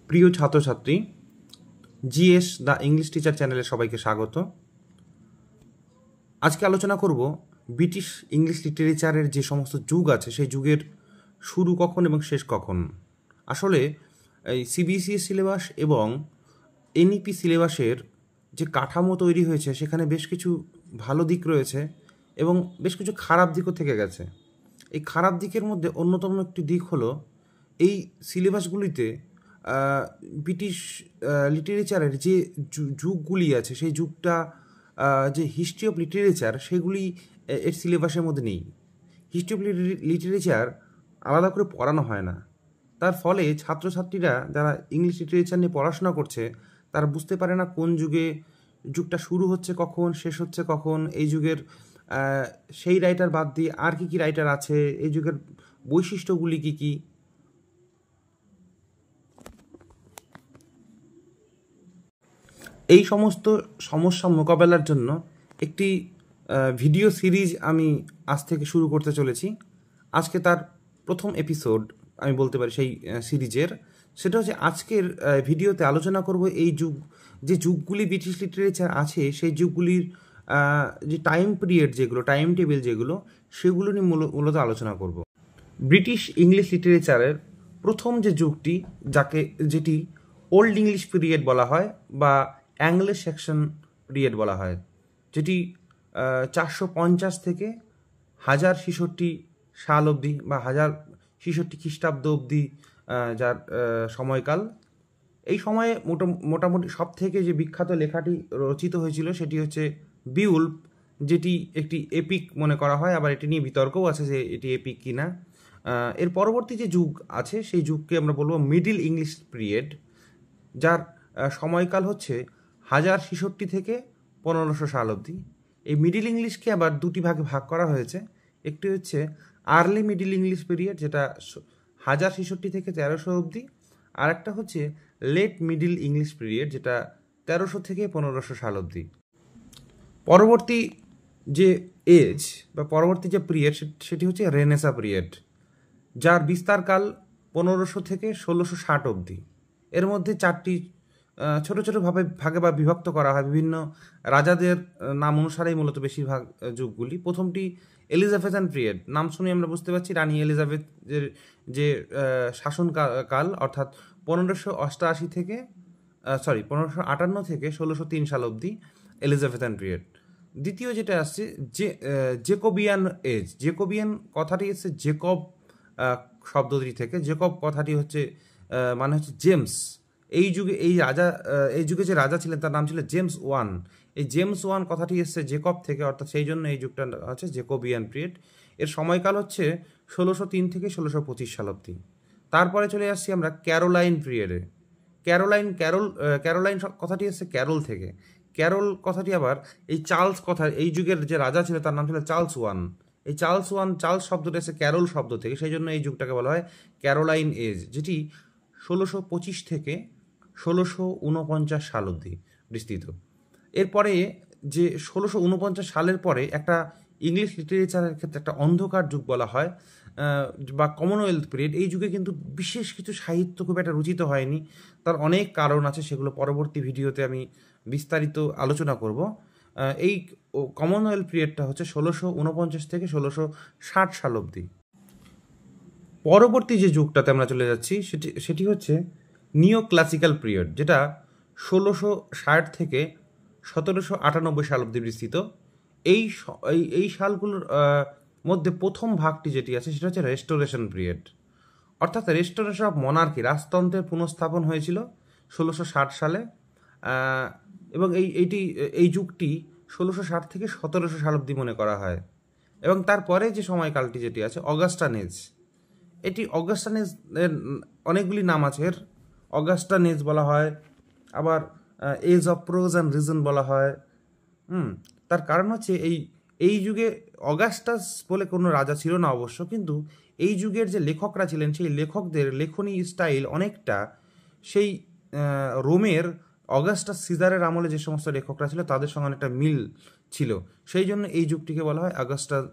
প্রিয় ছাত্রছাত্রী, GS the English teacher চ্যানেলে সবাইকে স্বাগত। আজকে আলোচনা করব ব্রিটিশ ইংলিশ লিটারেচারের যে সমস্ত যুগ আছে সেই যুগের শুরু কখন এবং শেষ কখন। আসলে এই সিবিএসই সিলেবাস এবং এনইপি সিলেবাসের যে কাঠামো তৈরি হয়েছে সেখানে বেশ কিছু ভালো দিক রয়েছে এবং বেশ কিছু খারাপ দিকও থেকে গেছে। এই খারাপ দিকের মধ্যে অন্যতম একটি দিক হলো এই সিলেবাসগুলিতে ব্রিটিশ লিটারেচারের যে যুগগুলি আছে সেই যুগটা যে হিস্ট্রি অফ লিটারেচার সেগুলি এর সিলেবাসের মধ্যে নেই। হিস্ট্রি অফ লিটারেচার আলাদা করে পড়ানো হয় না। তার ফলে ছাত্রছাত্রীরা যারা ইংলিশ লিটারেচার নিয়ে পড়াশোনা করছে তারা বুঝতে পারে না কোন যুগটা শুরু হচ্ছে কখন, শেষ হচ্ছে কখন, এই যুগের সেই রাইটার বাদ দিয়ে আর কি কি রাইটার আছে, এই যুগের বৈশিষ্ট্যগুলি কি কি। এই সমস্ত সমস্যা মোকাবেলার জন্য একটি ভিডিও সিরিজ আমি আজ থেকে শুরু করতে চলেছি। আজকে তার প্রথম এপিসোড আমি বলতে পারি সেই সিরিজের। সেটা হচ্ছে আজকের ভিডিওতে আলোচনা করব এই যে যুগগুলি ব্রিটিশ লিটারেচার আছে সেই যুগগুলির যে টাইম পিরিয়ড যেগুলো, টাইম টেবিল যেগুলো, সেগুলো নিয়ে মূলত আলোচনা করব। ব্রিটিশ ইংলিশ লিটারেচারের প্রথম যে যুগটি যেটি ওল্ড ইংলিশ পিরিয়ড বলা হয় বা অ্যাংলো স্যাক্সন পিরিয়ড বলা হয়, যেটি 450 থেকে 1066 সাল অবধি বা 1066 খ্রিস্টাব্দ অবধি যার সময়কাল। এই সময়ে মোটামুটি সব থেকে যে বিখ্যাত লেখাটি রচিত হয়েছিল সেটি হচ্ছে বিউল্ফ, যেটি একটি এপিক মনে করা হয়, আবার এটি নিয়ে বিতর্কও আছে যে এটি এপিক কিনা। এর পরবর্তী যে যুগ আছে সেই যুগকে আমরা বলবো মিডল ইংলিশ পিরিয়ড, যার সময়কাল হচ্ছে 1066 থেকে 1500 সাল অবধি। এই মিডিল ইংলিশকে আবার দুটি ভাগে ভাগ করা হয়েছে। একটি হচ্ছে আর্লি মিডিল ইংলিশ পিরিয়ড, যেটা 1066 থেকে 1300 অবধি, আর একটা হচ্ছে লেট মিডিল ইংলিশ পিরিয়ড, যেটা 1300 থেকে 1500 সাল অবধি। পরবর্তী যে এজ বা পরবর্তী যে পিরিয়ড সেটি হচ্ছে রেনেসা পিরিয়ড, যার বিস্তারকাল 1500 থেকে 1660 অবধি। এর মধ্যে চারটি ছোট ছোট ভাগে বা বিভক্ত করা হয় বিভিন্ন রাজাদের নাম অনুসারেই মূলত বেশিরভাগ যুগগুলি। প্রথমটি এলিজাবেথান পিরিয়ড, নাম শুনে আমরা বুঝতে পারছি রানী এলিজাবেথের যে শাসনকাল, অর্থাৎ 1558 থেকে 1558 থেকে 1603 সাল অবধি এলিজাবেথান পিরিয়ড। দ্বিতীয় যেটা আসছে জেকোবিয়ান এজ। জেকোবিয়ান কথাটি এসছে জেকব শব্দটি থেকে। জেকব কথাটি হচ্ছে মানে হচ্ছে জেমস। এই যুগে যে রাজা ছিলেন তার নাম ছিল জেমস ওয়ান। এই জেমস ওয়ান কথাটি এসছে জেকব থেকে, অর্থাৎ সেই জন্য এই যুগটা হচ্ছে জেকোবিয়ান পিরিয়ড। এর সময়কাল হচ্ছে 1603 থেকে 1625 সাল অবধি। তারপরে চলে আসছি আমরা ক্যারোলাইন পিরিয়ডে। ক্যারোলাইন কথাটি এসছে ক্যারল থেকে। ক্যারল কথাটি আবার এই যুগের যে রাজা ছিল তার নাম ছিল চার্লস ওয়ান। এই চার্লস শব্দটা এসে ক্যারল শব্দ থেকে, সেই জন্য এই যুগটাকে বলা হয় ক্যারোলাইন এজ, যেটি 1625 থেকে 1649 সাল অবধি বিস্তৃত। এরপরে যে 1649 সালের পরে একটা ইংলিশ লিটারেচারের ক্ষেত্রে একটা অন্ধকার যুগ বলা হয় বা কমনওয়েলথ পিরিয়ড। এই যুগে কিন্তু বিশেষ কিছু সাহিত্য খুব একটা রচিত হয়নি। তার অনেক কারণ আছে, সেগুলো পরবর্তী ভিডিওতে আমি বিস্তারিত আলোচনা করব। এই কমনওয়েলথ পিরিয়ডটা হচ্ছে 1649 থেকে 1660 সাল অবধি। পরবর্তী যে যুগটাতে আমরা চলে যাচ্ছি সেটি হচ্ছে নিও ক্লাসিক্যাল পিরিয়ড, যেটা 1660 থেকে 1798 সাল অবধি বিস্তৃত। এই সালগুলোর মধ্যে প্রথম ভাগটি যেটি আছে সেটা হচ্ছে রেস্টোরেশন পিরিয়ড, অর্থাৎ রেস্টোরেশন অফ মনার্কি, রাজতন্ত্রের পুনঃস্থাপন হয়েছিল 1660 সালে। এবং এই যুগটি 1660 থেকে 1700 সাল অবধি মনে করা হয়। এবং তারপরে যে সময়কালটি যেটি আছে অগাস্টান এজ। অগাস্টান এজ এর অনেকগুলি নাম আছে। এর অগাস্টান এজ বলা হয়, আবার age of prose and reason বলা হয়। তার কারণ হচ্ছে এই যুগে অগাস্টাস বলে কোনো রাজা ছিল না অবশ্য, কিন্তু এই যুগের যে লেখকরা ছিলেন সেই লেখকদের লেখনী স্টাইল অনেকটা সেই রোমের অগাস্টাস সিজারের আমলে যে সমস্ত লেখকরা ছিল তাদের সঙ্গে অনেকটা মিল ছিল। সেই জন্য এই যুগটিকে বলা হয় অগাস্টাস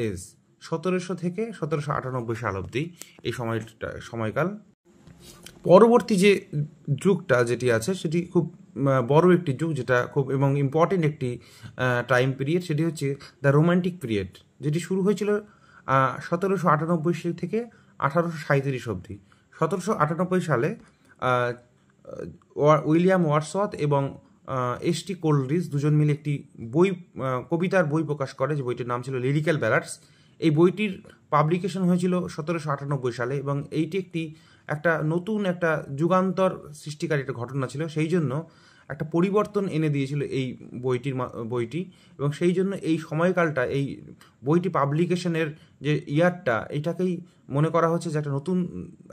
এজ। 1700 থেকে 1798 সাল অবধি এই সময়কাল। পরবর্তী যে যুগটা যেটি আছে সেটি খুব বড় একটি যুগ, যেটা খুব এবং ইম্পর্টেন্ট একটি টাইম পিরিয়ড, সেটি হচ্ছে দ্য রোমান্টিক পিরিয়ড, যেটি শুরু হয়েছিল 1798 সাল থেকে 1837 অবধি। 1798 সালে উইলিয়াম ওয়ার্ডসওয়ার্থ এবং এস.টি. কোলরিজ দুজন মিলে একটি কবিতার বই প্রকাশ করে, যে বইটির নাম ছিল লিরিক্যাল ব্যালাডস। এই বইটির পাবলিকেশন হয়েছিল 1798 সালে, এবং এইটি একটা নতুন একটা যুগান্তর সৃষ্টিকারী একটা ঘটনা ছিল। সেই জন্য একটা পরিবর্তন এনে দিয়েছিল এই বইটি, এবং সেই জন্য এই সময়কালটা, এই বইটি পাবলিকেশনের যে ইয়ারটা, এটাকেই মনে করা হচ্ছে যে একটা নতুন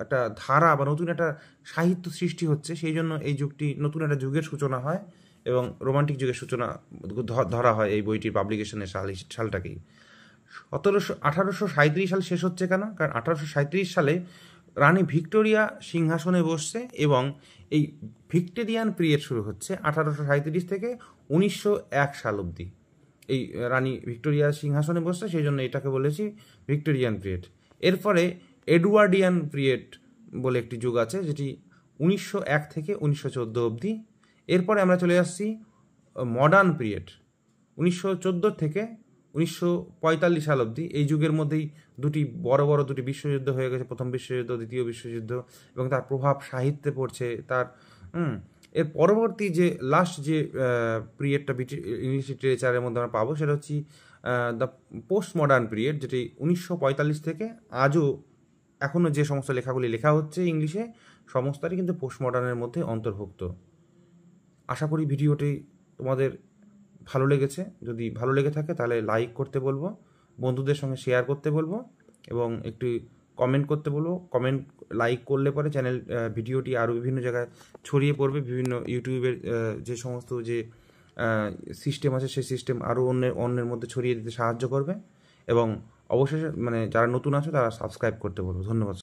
একটা ধারা বা নতুন একটা সাহিত্য সৃষ্টি হচ্ছে। সেই জন্য এই যুগটি নতুন একটা যুগের সূচনা হয় এবং রোমান্টিক যুগের সূচনা ধরা হয় এই বইটির পাবলিকেশনের সালটাকেই। 1837 সাল শেষ হচ্ছে কেন? কারণ 1837 সালে রানী ভিক্টোরিয়া সিংহাসনে বসছে, এবং এই ভিক্টোরিয়ান পিরিয়ড শুরু হচ্ছে 1837 থেকে 1901 সাল অবধি। এই রানী ভিক্টোরিয়া সিংহাসনে বসছে, সেই জন্য এটাকে বলেছি ভিক্টোরিয়ান পিরিয়ড। এরপরে এডওয়ার্ডিয়ান পিরিয়ড বলে একটি যুগ আছে, যেটি 1901 থেকে 1914 অবধি। এরপরে আমরা চলে আসছি মডার্ন পিরিয়ড, 1914 থেকে 1945 সাল অবধি। এই যুগের মধ্যেই দুটি বিশ্বযুদ্ধ হয়ে গেছে, প্রথম বিশ্বযুদ্ধ, দ্বিতীয় বিশ্বযুদ্ধ, এবং তার প্রভাব সাহিত্যে পড়ছে। এর পরবর্তী যে লাস্ট যে পিরিয়ডটা ইংলিশ লিটারেচারের মধ্যে আমরা পাবো, সেটা হচ্ছে দ্য পোস্ট মডার্ন পিরিয়ড, যেটি 1945 থেকে আজও এখনও যে সমস্ত লেখাগুলি লেখা হচ্ছে ইংলিশে, সমস্তটাই কিন্তু পোস্ট মডার্নের মধ্যে অন্তর্ভুক্ত। আশা করি ভিডিওটি তোমাদের ভালো লেগেছে। যদি ভালো লেগে থাকে তাহলে লাইক করতে বলবো, বন্ধুদের সঙ্গে শেয়ার করতে বলবো, এবং একটি কমেন্ট করতে বলবো। লাইক করলে পরে ভিডিওটি আরও বিভিন্ন জায়গায় ছড়িয়ে পড়বে। বিভিন্ন ইউটিউবের যে সমস্ত যে সিস্টেম আছে, সেই সিস্টেম আরও অন্যের মধ্যে ছড়িয়ে দিতে সাহায্য করবে। এবং অবশেষে যারা নতুন আছে তারা সাবস্ক্রাইব করতে বলবো। ধন্যবাদ।